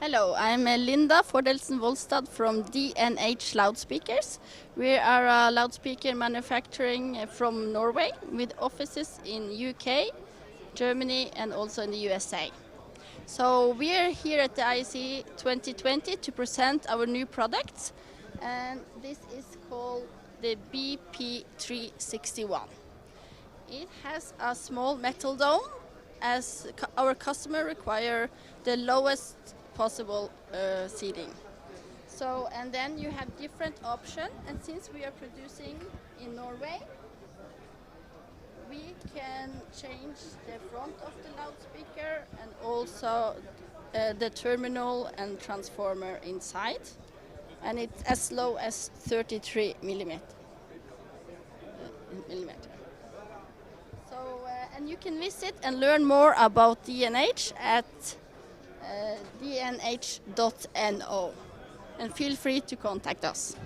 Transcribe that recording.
Hello, I'm Linda Fordelsen-Volstad from DNH Loudspeakers. We are a loudspeaker manufacturing from Norway with offices in UK, Germany and also in the USA. So we are here at the ISE 2020 to present our new products, and this is called the BP-361. It has a small metal dome as our customer require the lowest possible seating. So, and then you have different options, and since we are producing in Norway, we can change the front of the loudspeaker and also the terminal and transformer inside, and it's as low as 33 millimeter. So, and you can visit and learn more about DNH at dnh.no, and feel free to contact us.